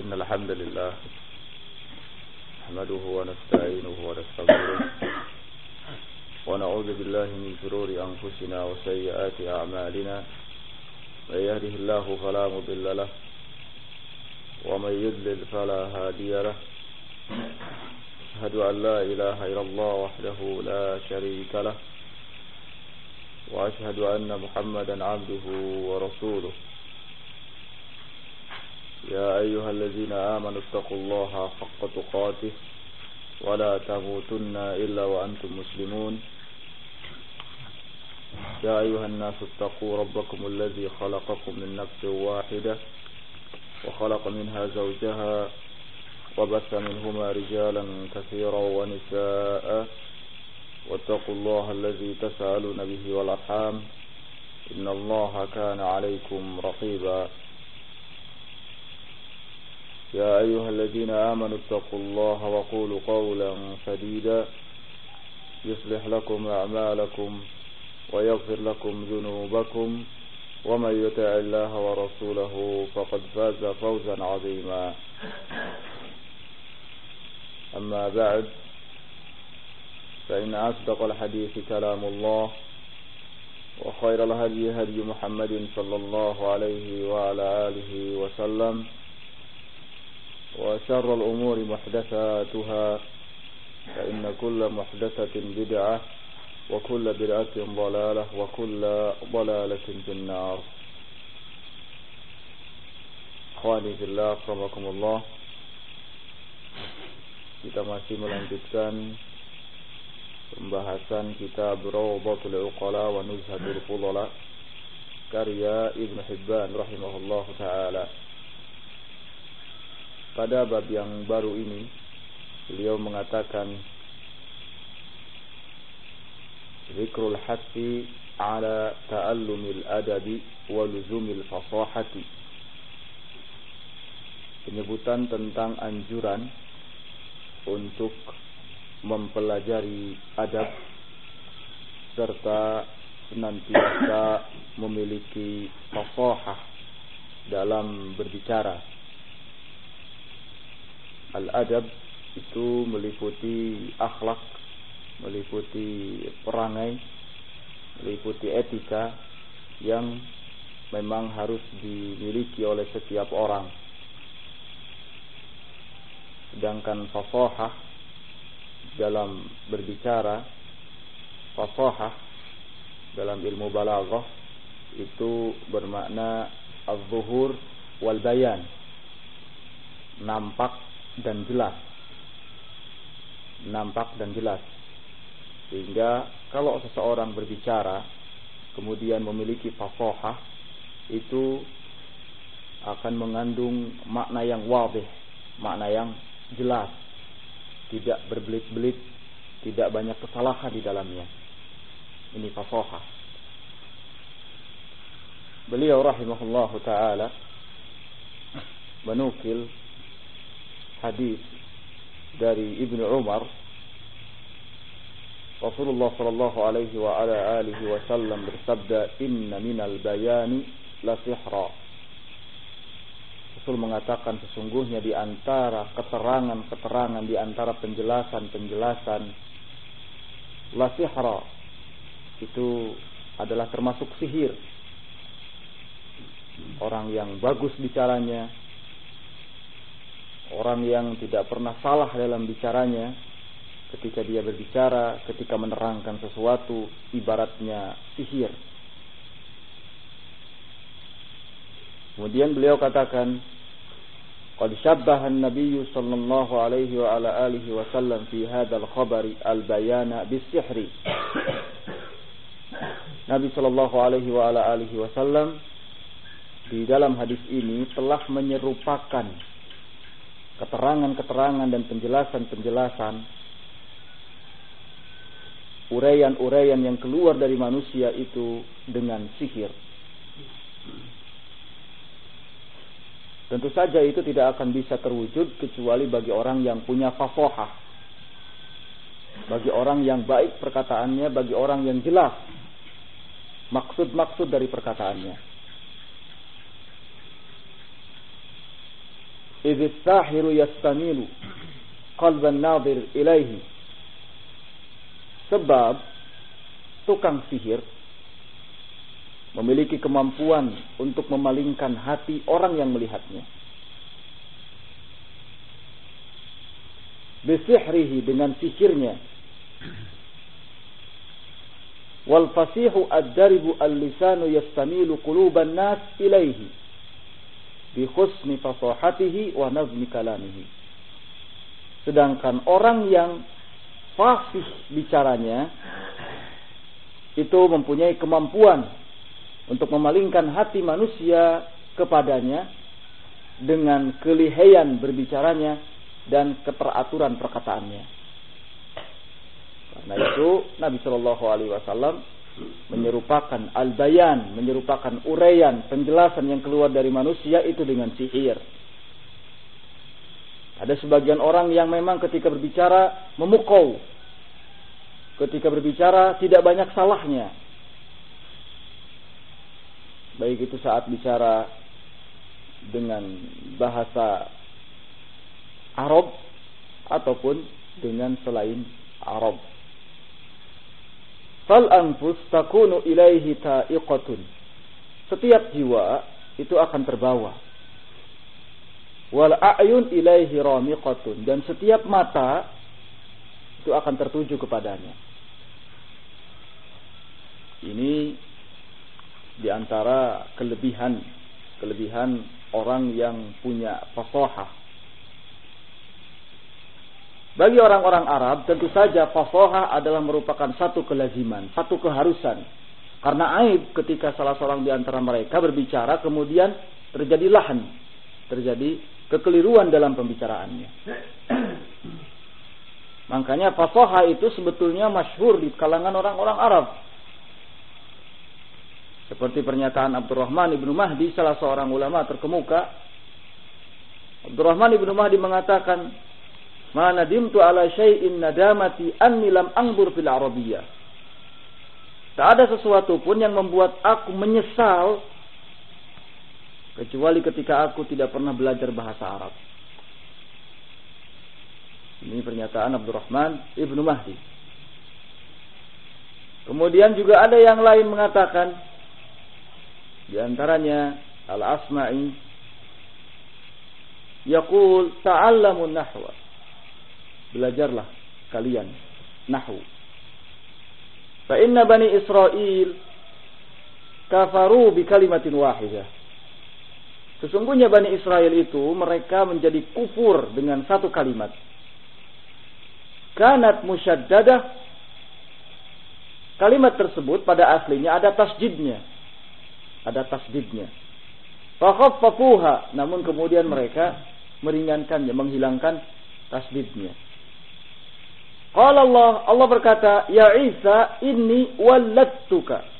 إن الحمد لله نحمده ونستعينه ونستغفره ونعوذ بالله من شرور أنفسنا وسيئات أعمالنا من يهده الله فلا مضل له ومن يضلل فلا هادي له أشهد أن لا إله إلا الله وحده لا شريك له وأشهد أن محمدا عبده ورسوله يا أيها الذين آمنوا اتقوا الله حق تقاته ولا تموتن إلا وأنتم مسلمون يا أيها الناس اتقوا ربكم الذي خلقكم من نفس واحدة وخلق منها زوجها وبث منهما رجالا كثيرا ونساء واتقوا الله الذي تسألون به والأرحام إن الله كان عليكم رقيبا يا أيها الذين آمنوا اتقوا الله وقولوا قولا سديدا يصلح لكم أعمالكم ويغفر لكم ذنوبكم ومن يطع الله ورسوله فقد فاز فوزا عظيما أما بعد فإن أصدق الحديث كلام الله وخير الهدي هدي محمد صلى الله عليه وعلى آله وسلم وشر الأمور محدثاتها فإن كل محدثة بدعة وكل بدعة ضلالة وكل ضلالة في النار. Akhwani fillah, rahimakumullah. Kita masih melanjutkan pembahasan kitab Rawdatul Uqala wa Nuzhatul Fudala karya Ibnu Hibban rahimahullahu taala. Pada bab yang baru ini beliau mengatakan zikrul hasi ala ta'allumil adabi wa luzumil fasahati, penyebutan tentang anjuran untuk mempelajari adab serta senantiasa memiliki fasahah dalam berbicara. Al-adab itu meliputi akhlak, meliputi perangai, meliputi etika yang memang harus dimiliki oleh setiap orang. Sedangkan fasahah dalam berbicara, fasahah dalam ilmu balaghah itu bermakna az-zuhur wal bayan, nampak dan jelas, nampak dan jelas. Sehingga kalau seseorang berbicara kemudian memiliki fasahah, itu akan mengandung makna yang wadih, makna yang jelas, tidak berbelit-belit, tidak banyak kesalahan di dalamnya. Ini fasahah. Beliau rahimahullahu taala menukil hadis dari Ibnu Umar, Rasulullah sallallahu alaihi wa ala alihi wasallam bersabda, "Inna minal bayani la sihra." Rasul mengatakan sesungguhnya di antara keterangan-keterangan, di antara penjelasan-penjelasan, la sihra itu adalah termasuk sihir. Orang yang bagus bicaranya, orang yang tidak pernah salah dalam bicaranya, ketika dia berbicara, ketika menerangkan sesuatu, ibaratnya sihir. Kemudian beliau katakan, qad syabbaha an-nabiy sallallahu alaihi wa ala alihi wa sallam fi hadzal khabari al-bayana bis-sihri. Nabi sallallahu alaihi wa ala alihi wasallam di dalam hadis ini telah menyerupakan keterangan-keterangan dan penjelasan-penjelasan, uraian-uraian yang keluar dari manusia itu dengan sihir. Tentu saja itu tidak akan bisa terwujud kecuali bagi orang yang punya fasahah, bagi orang yang baik perkataannya, bagi orang yang jelas maksud-maksud dari perkataannya. idh as-sahiru yastamilu qalban nadhir ilaihi. Sebab tukang sihir memiliki kemampuan untuk memalingkan hati orang yang melihatnya. Bisihrihi, dengan sihirnya. Wal fasihu ad-daribu al-lisanu yastamilu quluban nas ilaihi bi husni fasahatihi wa nazmi kalamihi. Sedangkan orang yang fasih bicaranya itu mempunyai kemampuan untuk memalingkan hati manusia kepadanya dengan kelihayan berbicaranya dan keteraturan perkataannya. Karena itu Nabi Shallallahu Alaihi Wasallam menyerupakan al-bayan, menyerupakan uraian, penjelasan yang keluar dari manusia itu dengan sihir. Ada sebagian orang yang memang ketika berbicara memukau, ketika berbicara tidak banyak salahnya, baik itu saat bicara dengan bahasa Arab ataupun dengan selain Arab. Fal anfus takunu ilaihi ta'iqatun. Setiap jiwa itu akan terbawa. Wal a'yun ilaihi ramiqatun, dan setiap mata itu akan tertuju kepadanya. Ini di antara kelebihan orang yang punya fasahah. Bagi orang-orang Arab tentu saja fasahah adalah merupakan satu kelaziman, satu keharusan. Karena aib ketika salah seorang di antara mereka berbicara kemudian terjadi lahan, terjadi kekeliruan dalam pembicaraannya. Makanya fasahah itu sebetulnya masyhur di kalangan orang-orang Arab. Seperti pernyataan Abdurrahman ibnu Mahdi, salah seorang ulama terkemuka. Abdurrahman ibnu Mahdi mengatakan, "Ma nadimtu ala syai'in nadamati anni lam anzur fil arabiyyah." Tak ada sesuatu pun yang membuat aku menyesal kecuali ketika aku tidak pernah belajar bahasa Arab. Ini pernyataan Abdurrahman ibnu Mahdi. Kemudian juga ada yang lain mengatakan, di antaranya Al-Asma'i, yaqul ta'allamun nahwa. Belajarlah kalian nahwu. Fa inna bani Israil kafaru bi kalimatin wahidah. Sesungguhnya Bani Israel itu mereka menjadi kufur dengan satu kalimat. Kanat musyaddadah. Kalimat tersebut pada aslinya ada tasjidnya. Ada tasdidnya. Fa khaffafuha, namun kemudian mereka meringankannya, menghilangkan tasdidnya. Qala Allah berkata, "Ya Isa, inni walladtuka."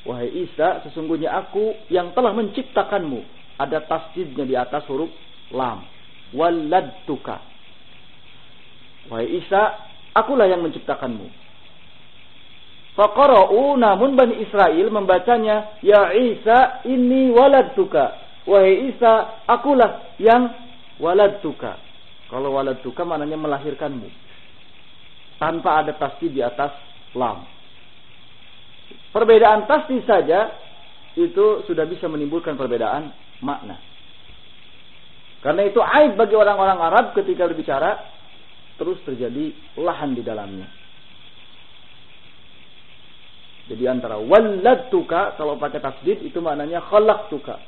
Wahai Isa, sesungguhnya aku yang telah menciptakanmu. Ada tasdidnya di atas huruf lam. Walladtuka. Wahai Isa, akulah yang menciptakanmu. Faqara'u, namun Bani Israel membacanya, "Ya Isa, inni waladtuka." Wahai Isa, akulah yang waladtuka. Kalau waladtuka maknanya melahirkanmu, tanpa ada tasdid di atas lam. Perbedaan tasdid saja itu sudah bisa menimbulkan perbedaan makna. Karena itu aib bagi orang-orang Arab ketika berbicara terus terjadi lahan di dalamnya. Jadi antara walladtuka kalau pakai tasdid itu maknanya khalaqtuka.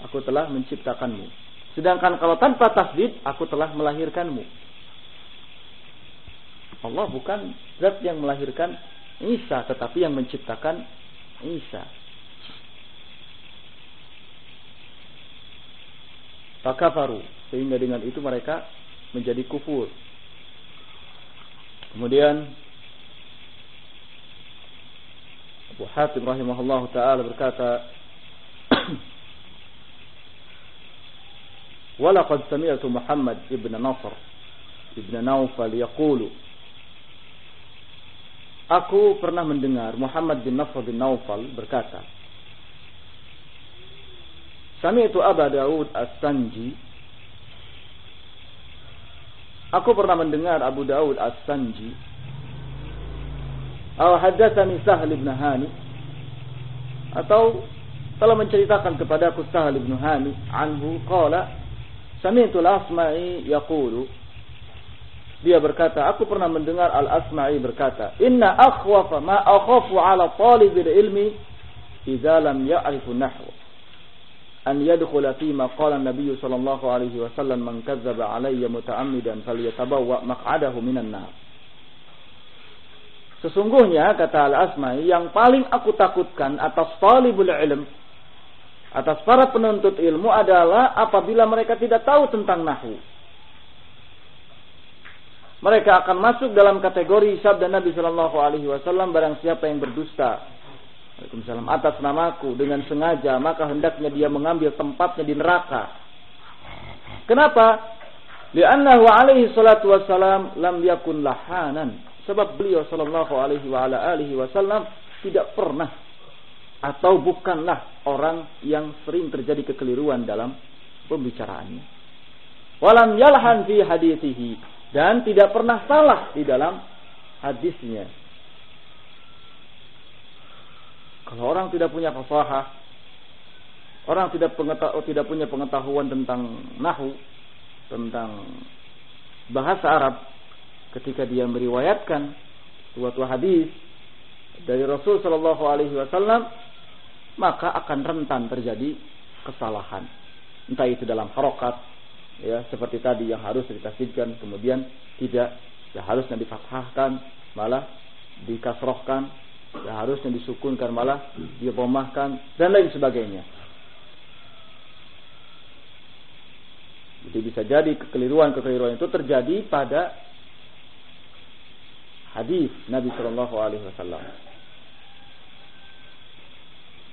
Aku telah menciptakanmu. Sedangkan kalau tanpa tasdid, aku telah melahirkanmu. Allah bukan zat yang melahirkan Isa, tetapi yang menciptakan Isa. Fakafaru, sehingga dengan itu mereka menjadi kufur. Kemudian Abu Hatim rahimahullah ta'ala berkata, "Walaqad sami'tu Muhammad ibn Nasr ibn Naufal yaqulu." Aku pernah mendengar Muhammad bin Nasr bin Naufal berkata, "Sami'tu Aba Daud As-Sanji aku pernah mendengar Abu Daud As-Sanji, atau haddatsani Sahl bin Hani, atau telah menceritakan kepadaku Sahl bin Hani anhu qala sami'tu al-Asma'i yaqulu, dia berkata, aku pernah mendengar Al-Asma'i berkata, inna akhwafa ma akhafu ala talibil ilmi idza lam ya'rifu nahwa an yadkhula fi ma qala an-nabiy sallallahu alaihi wasallam man kadzdzaba alayya muta'ammidan falyatabawwa maq'adahu minan nar. Sesungguhnya kata Al-Asma'i, yang paling aku takutkan atas talibul ilm, atas para penuntut ilmu adalah apabila mereka tidak tahu tentang nahwu. Mereka akan masuk dalam kategori sabda Nabi sallallahu alaihi wasallam, barang siapa yang berdusta Waalaikumsalam atas namaku dengan sengaja, maka hendaknya dia mengambil tempatnya di neraka. Kenapa? Li'annahu alaihi salatu wassalam lam yakun lahanan. Sebab beliau sallallahu alaihi wa ala alihi wasallam tidak pernah atau bukanlah orang yang sering terjadi kekeliruan dalam pembicaraannya. Walam yalhan fi hadithihi, dan tidak pernah salah di dalam hadisnya. Kalau orang tidak punya fasahah, orang tidak punya pengetahuan tentang nahwu, tentang bahasa Arab, ketika dia meriwayatkan suatu hadis dari Rasul sallallahu alaihi wasallam, maka akan rentan terjadi kesalahan. Entah itu dalam harokat, ya, seperti tadi yang harus ditasydidkan kemudian tidak, ya harusnya difathahkan malah dikasrohkan, ya harusnya disukunkan malah didhammahkan, dan lain sebagainya. Jadi bisa jadi kekeliruan itu terjadi pada hadis Nabi sallallahu alaihi wasallam.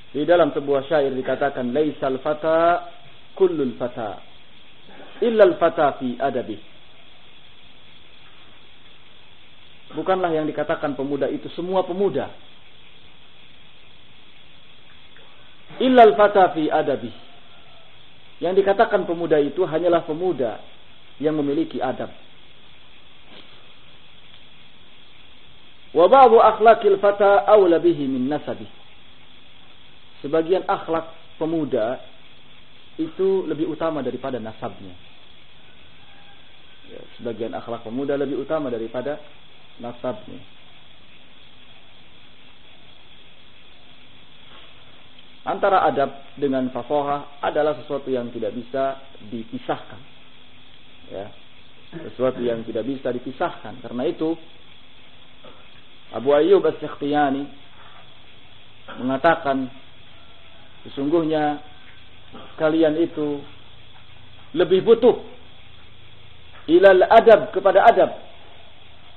Di dalam sebuah syair dikatakan, laisal fata kullul fata illal fata fi adabi. Bukanlah yang dikatakan pemuda itu semua pemuda. Illal fata fi adabi. Yang dikatakan pemuda itu hanyalah pemuda yang memiliki adab. Wa ba'du akhlaqil fata awla bihi min nasabi. Sebagian akhlak pemuda itu lebih utama daripada nasabnya. Ya, sebagian akhlak pemuda lebih utama daripada nasabnya. Antara adab dengan fasahah adalah sesuatu yang tidak bisa dipisahkan. Ya, sesuatu yang tidak bisa dipisahkan. Karena itu Abu Ayyub As-Sikhtiyani mengatakan, sesungguhnya kalian itu lebih butuh ilal adab, kepada adab,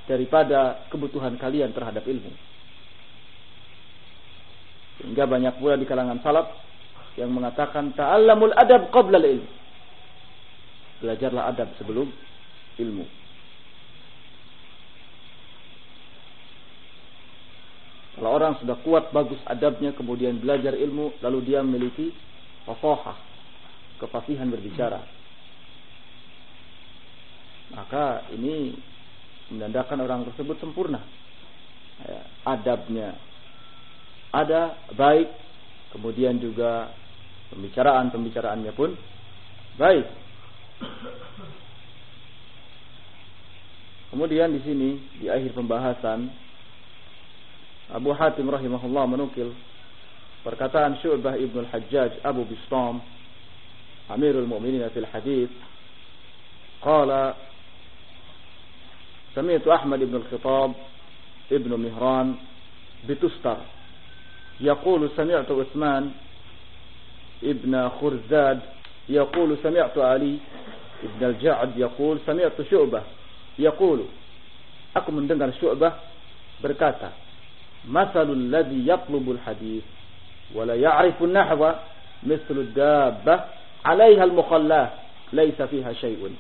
daripada kebutuhan kalian terhadap ilmu. Sehingga banyak pula di kalangan salaf yang mengatakan ta'allamul adab qabla al-ilm. Belajarlah adab sebelum ilmu. Kalau orang sudah kuat, bagus adabnya, kemudian belajar ilmu, lalu dia memiliki fasahah, kefasihan berbicara, maka ini menandakan orang tersebut sempurna. Ya, adabnya ada baik, kemudian juga pembicaraannya pun baik. Kemudian di sini di akhir pembahasan Abu Hatim rahimahullah menukil perkataan Syu'bah ibn al-Hajjaj Abu Bistam Amirul Mu'minin fil hadith, qala sami'tu Ahmad ibn al-Khitab ibn Mihran bitustar yaqulu sami'tu Uthman ibn Khurzad yaqulu sami'tu Ali ibn al-Ja'd yaqul sami'tu Syu'bah yaqulu, aku mendengar Syu'bah berkata, masalul ladzi yatlubul hadith wa la ya'rifu an-nahwa mithlu ad-dabbah 'alayha al-mukhallah laysa fiha syai'un.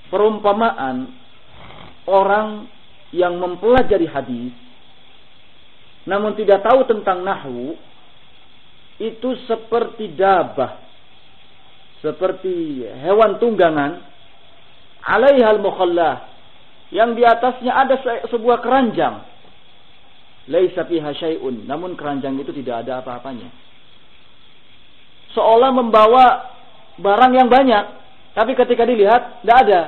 Perumpamaan orang yang mempelajari hadis namun tidak tahu tentang nahwu itu seperti dabah, seperti hewan tunggangan 'alaihal mukhallah, yang di atasnya ada sebuah keranjang. Laisa fiha syai'un, namun keranjang itu tidak ada apa-apanya. Seolah membawa barang yang banyak, tapi ketika dilihat tidak ada.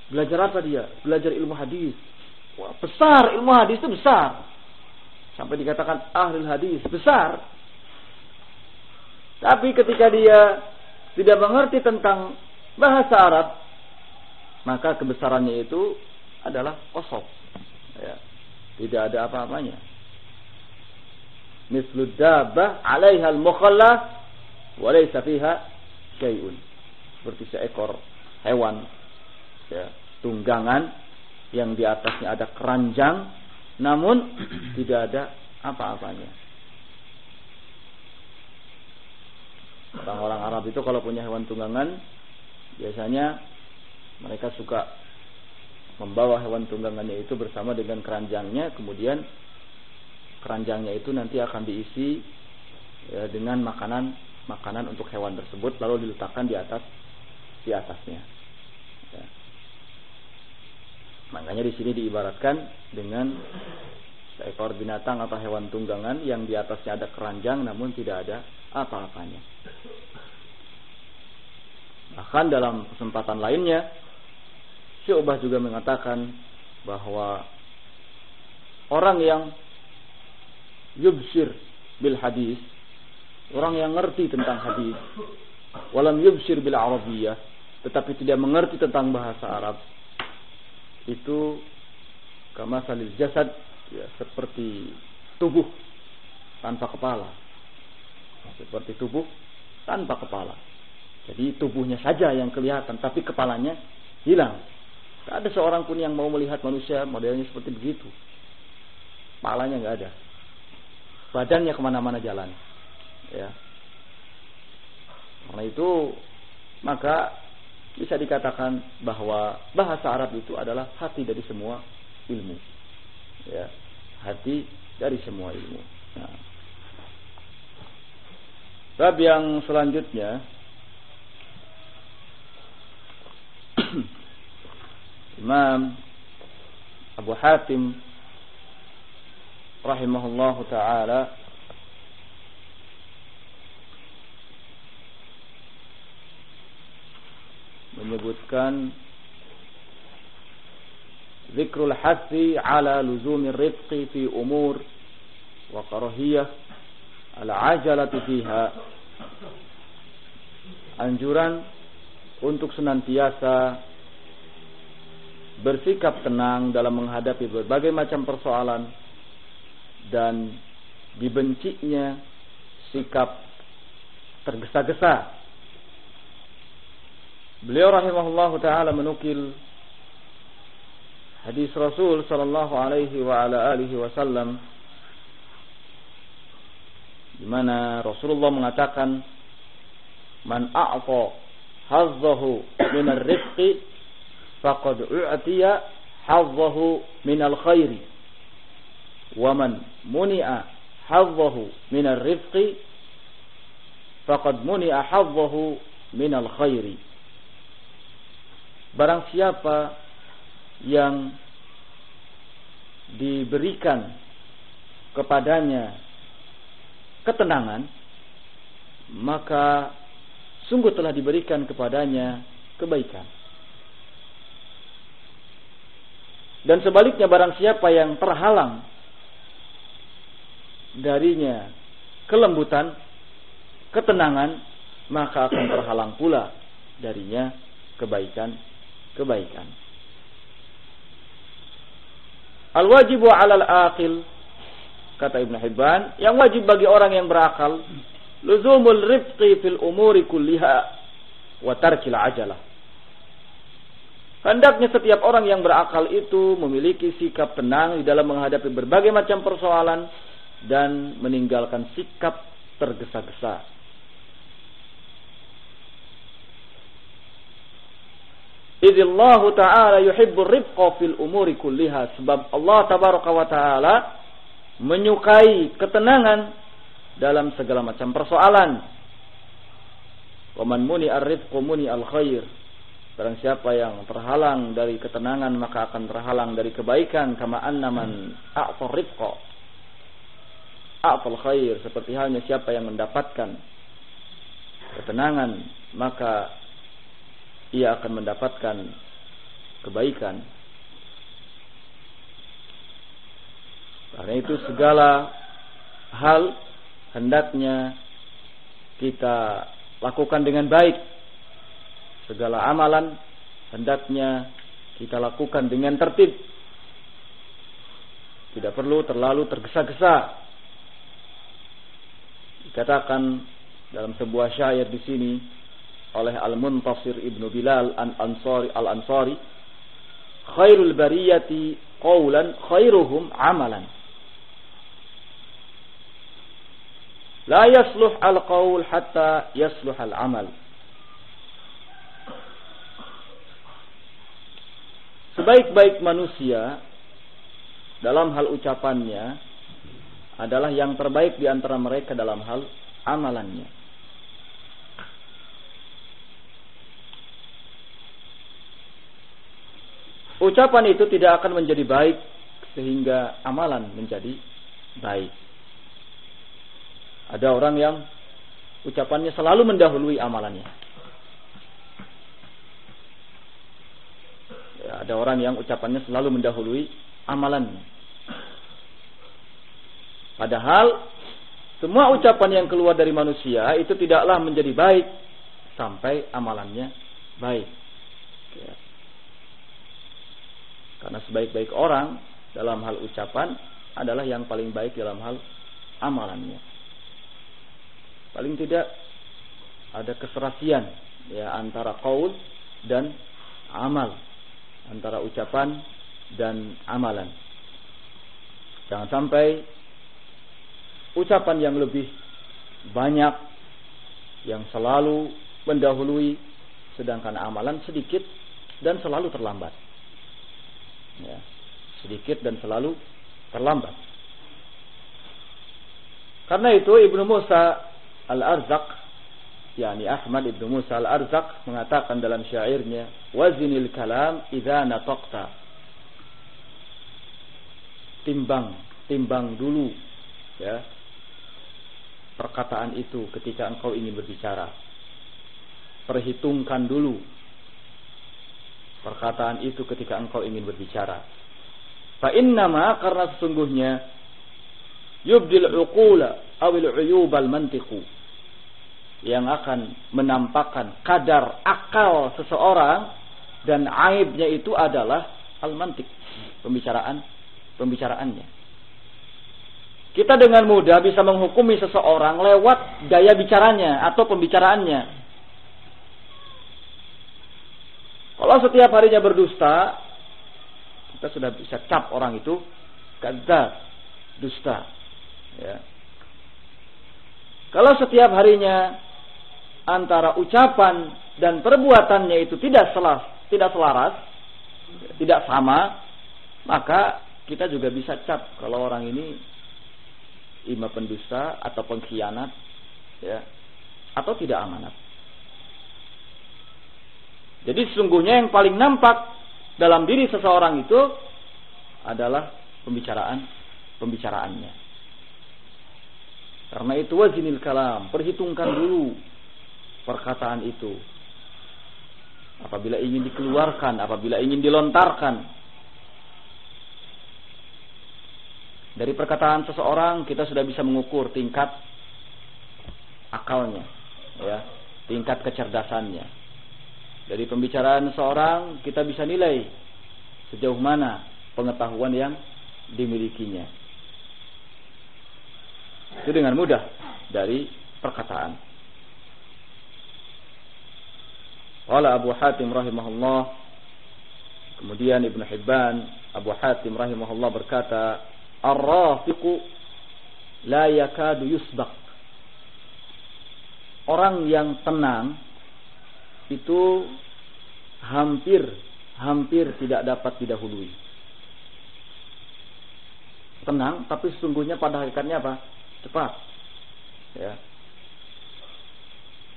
Belajar apa dia? Belajar ilmu hadis. Wah, besar ilmu hadis itu besar. Sampai dikatakan ahli hadis, besar. Tapi ketika dia tidak mengerti tentang bahasa Arab, maka kebesarannya itu adalah kosong. Ya. Tidak ada apa-apanya. Mislud dabbah 'alaiha al-mukhallah wa laysa fiha syai'un. Seperti seekor hewan, ya, tunggangan yang di atasnya ada keranjang, namun tidak ada apa-apanya. Orang-orang Arab itu kalau punya hewan tunggangan, biasanya mereka suka membawa hewan tunggangannya itu bersama dengan keranjangnya, kemudian keranjangnya itu nanti akan diisi ya, dengan makanan untuk hewan tersebut, lalu diletakkan di atasnya. Ya. Makanya di sini diibaratkan dengan seekor binatang atau hewan tunggangan yang di atasnya ada keranjang namun tidak ada apa-apanya. Bahkan dalam kesempatan lainnya, Syu'bah juga mengatakan bahwa orang yang yubsir bil hadis, orang yang ngerti tentang hadis, walam yubsir bil arabiyyah, tetapi tidak mengerti tentang bahasa Arab, itu kama salil jasad, ya, seperti tubuh tanpa kepala. Seperti tubuh tanpa kepala. Jadi tubuhnya saja yang kelihatan, tapi kepalanya hilang. Tidak ada seorang pun yang mau melihat manusia modelnya seperti begitu. Kepalanya nggak ada. Badannya kemana-mana jalan. Ya. Karena itu maka bisa dikatakan bahwa bahasa Arab itu adalah hati dari semua ilmu. Ya, hati dari semua ilmu. Nah. Bab yang selanjutnya, Imam Abu Hatim rahimahullahu ta'ala menyebutkan zikrul hasi ala luzumir rifqi fi umur wa karahiyah al-ajalati fiha, anjuran untuk senantiasa bersikap tenang dalam menghadapi berbagai macam persoalan dan dibencinya sikap tergesa-gesa. Beliau rahimahullahu ta'ala menukil hadis Rasul sallallahu alaihi wa ala alihi wasallam, di mana Rasulullah mengatakan, man a'ta hazzahu minar rifqi faqad u'tiya hazzahu minal khairi, wa man muni'a hazzahu minar rifqi faqad muni'a hazzahu minal khairi. Barang siapa yang diberikan kepadanya ketenangan, maka sungguh telah diberikan kepadanya kebaikan. Dan sebaliknya, barang siapa yang terhalang darinya kelembutan, ketenangan, maka akan terhalang pula darinya kebaikan. Al-wajibu 'alal aqil, kata Ibnu Hibban, yang wajib bagi orang yang berakal, luzumul rifqi fil umuri kulliha wa tarkil ajalah. Hendaknya setiap orang yang berakal itu memiliki sikap tenang di dalam menghadapi berbagai macam persoalan dan meninggalkan sikap tergesa-gesa. Idzallahu ta'ala yuhibbur rifqa fil umuri kulliha, sebab Allah tabaraka wa ta'ala menyukai ketenangan dalam segala macam persoalan. Wa man muni ar-rifqu muni al-khair. Barang siapa yang terhalang dari ketenangan maka akan terhalang dari kebaikan. Kama anna man a'ta rifqa a'ta al-khair. Seperti halnya siapa yang mendapatkan ketenangan maka ia akan mendapatkan kebaikan. Karena itu segala hal hendaknya kita lakukan dengan baik. Segala amalan hendaknya kita lakukan dengan tertib. Tidak perlu terlalu tergesa-gesa. Dikatakan dalam sebuah syair di sini oleh Al-Muntasir Ibnu Bilal Al-Ansari, khairul bariyati qawlan khairuhum amalan. La yasluh al-qawl hatta yasluh al-amal. Sebaik-baik manusia dalam hal ucapannya adalah yang terbaik di antara mereka dalam hal amalannya. Ucapan itu tidak akan menjadi baik sehingga amalan menjadi baik. Ada orang yang ucapannya selalu mendahului amalannya. Ya, ada orang yang ucapannya selalu mendahului amalannya. Padahal semua ucapan yang keluar dari manusia itu tidaklah menjadi baik sampai amalannya baik. Ya. Karena sebaik-baik orang dalam hal ucapan adalah yang paling baik dalam hal amalannya. Paling tidak ada keserasian ya antara qaul dan amal, antara ucapan dan amalan. Jangan sampai ucapan yang lebih banyak yang selalu mendahului sedangkan amalan sedikit dan selalu terlambat. Ya, sedikit dan selalu terlambat. Karena itu Ibnu Musa Al-Arzaq, yakni Ahmad Ibnu Musa Al-Arzaq mengatakan dalam syairnya, wazinil kalam idza nataqta. Timbang dulu ya perkataan itu ketika engkau ingin berbicara. Perhitungkan dulu perkataan itu ketika engkau ingin berbicara. Fa innama, karena sesungguhnya yubdil uqula awil uyubal mantiqu, yang akan menampakkan kadar akal seseorang dan aibnya itu adalah al-mantiq, pembicaraannya. Kita dengan mudah bisa menghukumi seseorang lewat gaya bicaranya atau pembicaraannya. Kalau setiap harinya berdusta, kita sudah bisa cap orang itu kadzdzab, dusta. Ya. Kalau setiap harinya antara ucapan dan perbuatannya itu tidak selaras, tidak sama, maka kita juga bisa cap kalau orang ini imam pendusta atau pengkhianat, ya, atau tidak amanat. Jadi sesungguhnya yang paling nampak dalam diri seseorang itu adalah pembicaraannya. Karena itu wazinil kalam, perhitungkan dulu perkataan itu. Apabila ingin dikeluarkan, apabila ingin dilontarkan. Dari perkataan seseorang kita sudah bisa mengukur tingkat akalnya, ya, tingkat kecerdasannya. Dari pembicaraan seseorang kita bisa nilai sejauh mana pengetahuan yang dimilikinya. Itu dengan mudah dari perkataan. Qala Abu Hatim rahimahullah, kemudian Ibnu Hibban, Abu Hatim rahimahullah berkata, ar-rafiqu la yakadu yusbaq. Orang yang tenang itu hampir tidak dapat didahului. Tenang, tapi sesungguhnya pada hakikatnya apa? Cepat. Ya.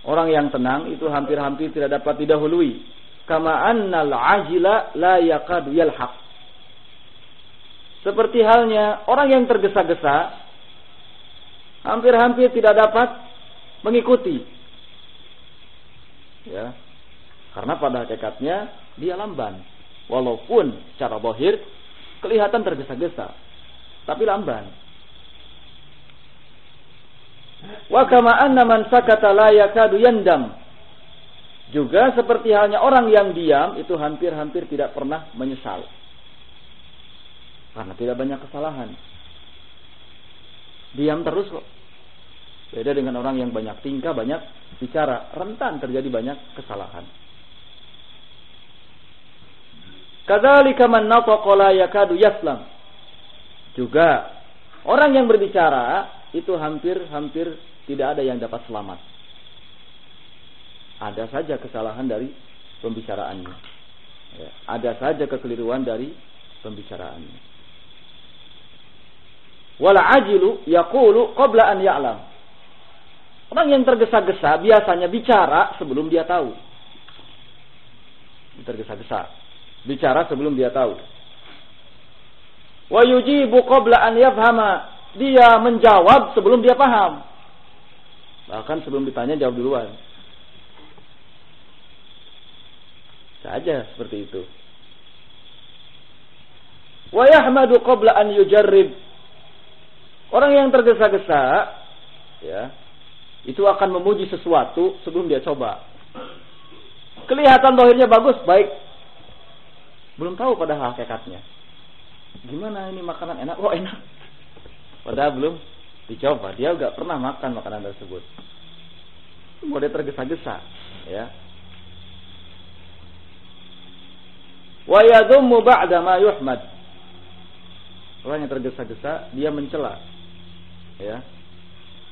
Orang yang tenang itu hampir-hampir tidak dapat didahului. Kama annal ajila la yakadu yalhaq. Seperti halnya orang yang tergesa-gesa hampir-hampir tidak dapat mengikuti. Ya. Karena pada hakikatnya dia lamban. Walaupun secara zahir kelihatan tergesa-gesa, tapi lamban. Wa kama anna man sakata la yakadu yandam. Juga seperti halnya orang yang diam itu hampir-hampir tidak pernah menyesal. Karena tidak banyak kesalahan. Diam terus kok. Beda dengan orang yang banyak tingkah, banyak bicara, rentan terjadi banyak kesalahan. Kadzalika man nafaqa la yakadu yaslam. Juga orang yang berbicara itu hampir-hampir tidak ada yang dapat selamat. Ada saja kesalahan dari pembicaraannya. Ya, ada saja kekeliruan dari pembicaraannya. Wal ajilu yaqulu qabla an ya'lam. Orang yang tergesa-gesa biasanya bicara sebelum dia tahu. Tergesa-gesa. Bicara sebelum dia tahu. Wa yujibu qabla an yafhama. Dia menjawab sebelum dia paham. Bahkan sebelum ditanya jawab duluan. Saja seperti itu. Wa yahmadu qabla an yujarrib. Orang yang tergesa-gesa ya, itu akan memuji sesuatu sebelum dia coba. Kelihatan zahirnya bagus, baik. Belum tahu pada hakikatnya. Gimana ini makanan enak? Oh, enak. Padahal belum dicoba. Dia enggak pernah makan makanan tersebut. Mode tergesa-gesa, ya. Wa yadhummu ba'da ma yuhmad. Orang yang tergesa-gesa dia mencela, ya.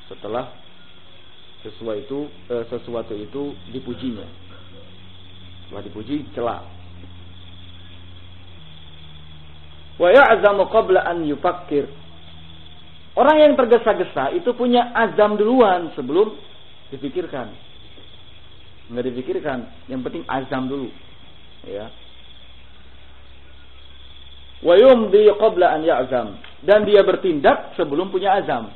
Setelah sesuatu itu dipujinya. Setelah dipuji, cela. Wa ya'zamu qabla an yufakkir. Orang yang tergesa-gesa itu punya azam duluan sebelum dipikirkan. Enggak dipikirkan, yang penting azam dulu. Ya. Wa yumdi qabla an ya'zam. Dan dia bertindak sebelum punya azam.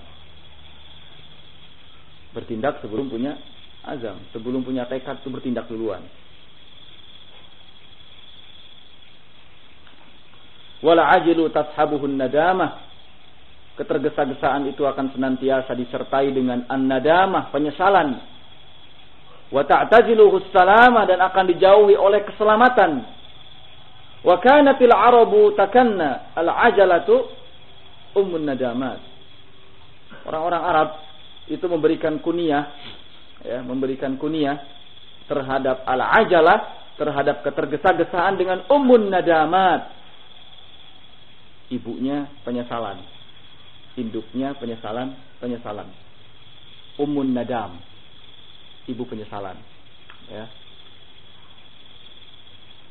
Bertindak sebelum punya azam. Sebelum punya tekad itu bertindak duluan. Wala ajilu tashabuhun nadamah. Ketergesa-gesaan itu akan senantiasa disertai dengan an-nadamah, penyesalan. Wa ta'taziluhu salamah, dan akan dijauhi oleh keselamatan. Wa kanatil arabu takanna al-ajalatu ummun nadamat. Orang-orang Arab itu memberikan kunyah, ya, memberikan kunyah terhadap al-ajalah, terhadap ketergesa-gesaan dengan ummun nadamat. Ibunya penyesalan, induknya penyesalan. Ummun nadam, ibu penyesalan. Ya.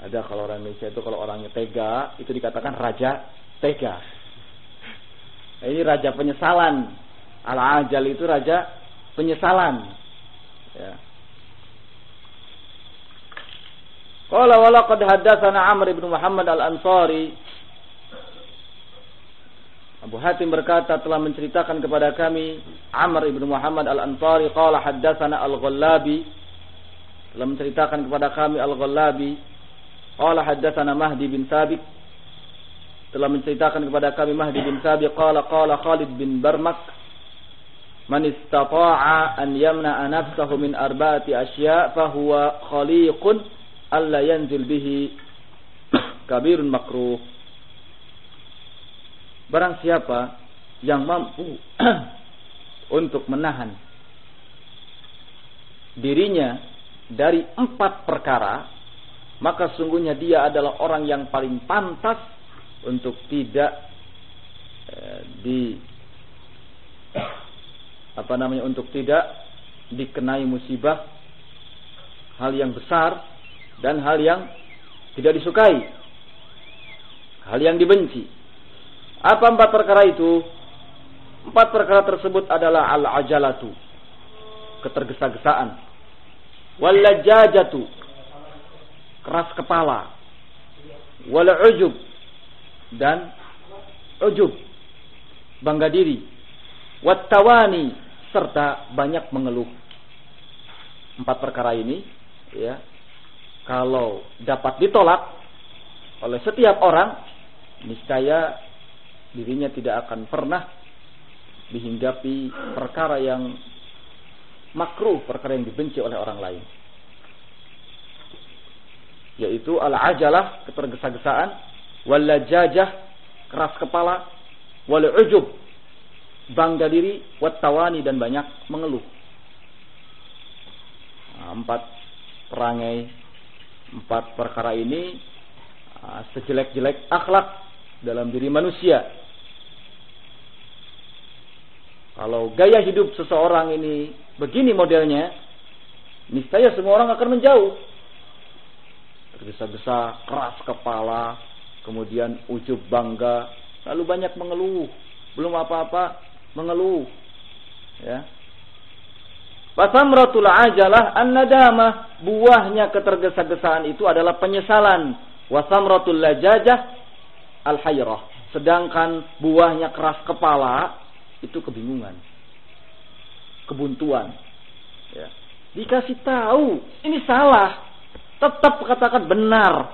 Ada kalau orang Indonesia itu kalau orangnya tega itu dikatakan raja tega. Nah, ini raja penyesalan. Al-ajal itu raja penyesalan. Ya. Qala wa laqad haddatsana Amr ibn Muhammad al-Ansari. Abu Hatim berkata telah menceritakan kepada kami Amr ibn Muhammad al-Ansari qala haddatsana al-Ghallabi, telah menceritakan kepada kami al-Ghallabi qala haddatsana Mahdi bin Thabit, telah menceritakan kepada kami Mahdi bin Thabit qala Khalid bin Barmak man istata'a an yamna'a nafsahu min arba'ati asya' fa huwa khaliqun alla yanzil bihi kabirun makruh. Barang siapa yang mampu untuk menahan dirinya dari 4 perkara, maka sungguhnya dia adalah orang yang paling pantas untuk tidak untuk tidak dikenai musibah, hal yang besar dan hal yang tidak disukai, hal yang dibenci. Apa 4 perkara itu? 4 perkara tersebut adalah al-ajalatu, ketergesa-gesaan. wal lajajatu, keras kepala, wal ujub, dan ujub, bangga diri, wat tawani, serta banyak mengeluh. 4 perkara ini, ya, kalau dapat ditolak oleh setiap orang, niscaya dirinya tidak akan pernah dihinggapi perkara yang makruh, perkara yang dibenci oleh orang lain, yaitu al-ajalah, ketergesa-gesaan, wal lajajah, keras kepala, wal ujub, bangga diri, wat tawani, dan banyak mengeluh. 4 perangai, 4 perkara ini sejelek-jelek akhlak dalam diri manusia. Kalau gaya hidup seseorang ini begini modelnya, niscaya semua orang akan menjauh. Tergesa-gesa, keras kepala, kemudian ujub, bangga, lalu banyak mengeluh, belum apa-apa mengeluh, ya. Fasamratul ajalah an-nadamah, buahnya ketergesa-gesaan itu adalah penyesalan. Wasamratul lajajah al-hayrah, sedangkan buahnya keras kepala itu kebingungan, kebuntuan, ya. Dikasih tahu ini salah, tetap katakan benar.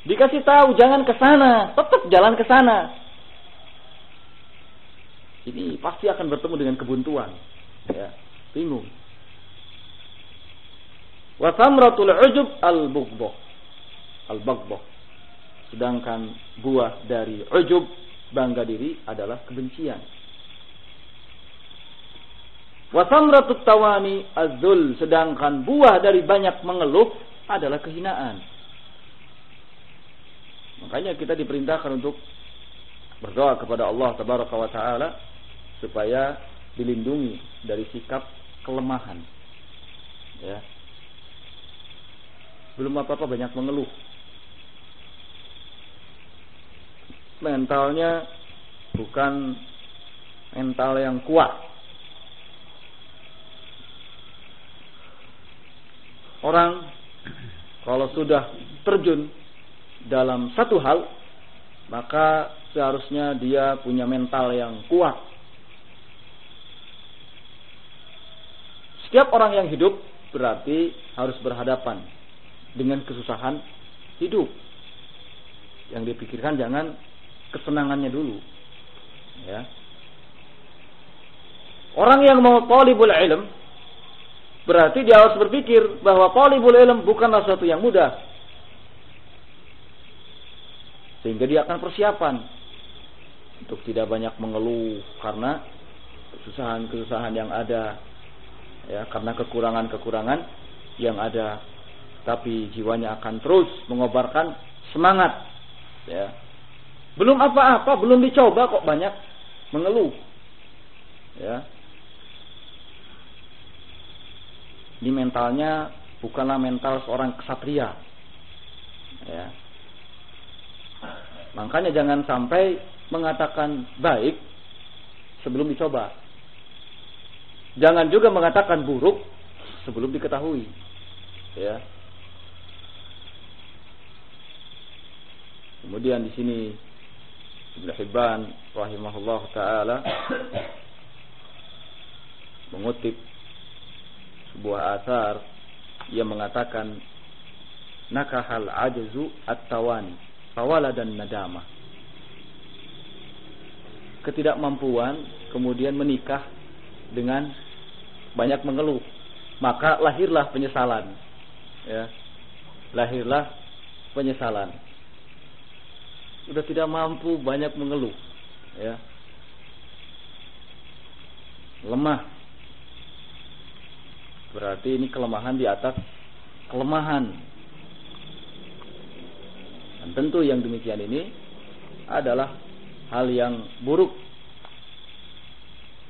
Dikasih tahu jangan ke sana, tetap jalan ke sana. Ini pasti akan bertemu dengan kebuntuan, ya, bingung. Wa thamratul ujub al-bughdah, al-baghdah, sedangkan buah dari ujub, bangga diri, adalah kebencian. Wa thamratut tawani az-zul, sedangkan buah dari banyak mengeluh adalah kehinaan. Makanya kita diperintahkan untuk berdoa kepada Allah tabaraka wa taala supaya dilindungi dari sikap kelemahan, ya. Belum apa-apa banyak mengeluh, mentalnya bukan mental yang kuat. Orang kalau sudah terjun dalam satu hal, maka seharusnya dia punya mental yang kuat. Setiap orang yang hidup berarti harus berhadapan dengan kesusahan hidup. Yang dipikirkan jangan kesenangannya dulu, ya. Orang yang mau talibul ilm berarti dia harus berpikir bahwa talibul ilm bukanlah sesuatu yang mudah, sehingga dia akan persiapan untuk tidak banyak mengeluh karena kesusahan-kesusahan yang ada, ya, karena kekurangan-kekurangan yang ada, tapi jiwanya akan terus mengobarkan semangat, ya. Belum apa-apa, belum dicoba kok banyak mengeluh, ya. Ini mentalnya bukanlah mental seorang ksatria, ya. Makanya jangan sampai mengatakan baik sebelum dicoba. Jangan juga mengatakan buruk sebelum diketahui, ya. Kemudian di sini Ibnu Hibban rahimahullah taala mengutip sebuah athar yang mengatakan nakahal ajzu at-tawani fawaladan nadamah. Ketidakmampuan kemudian menikah dengan banyak mengeluh, maka lahirlah penyesalan, ya. Lahirlah penyesalan. Sudah tidak mampu, banyak mengeluh, ya. Lemah. Berarti ini kelemahan di atas kelemahan. Dan tentu yang demikian ini adalah hal yang buruk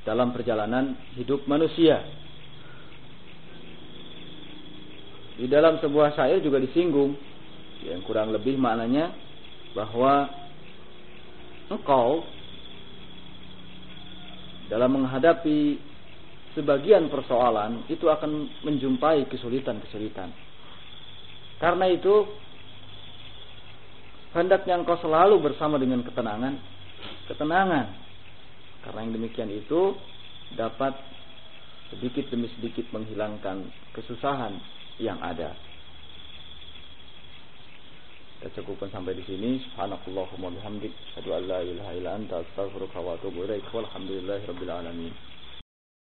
dalam perjalanan hidup manusia. Di dalam sebuah syair juga disinggung, yang kurang lebih maknanya bahwa engkau dalam menghadapi sebagian persoalan itu akan menjumpai kesulitan-kesulitan. Karena itu hendaknya engkau selalu bersama dengan ketenangan. Karena yang demikian itu dapat sedikit demi sedikit menghilangkan kesusahan yang ada. Kita cukupkan sampai di sini. Subhanakallahumma bihamdik, asyhadu an la ilaha illa anta, astaghfiruka wa atubu ilaik. Walhamdulillahirabbil alamin.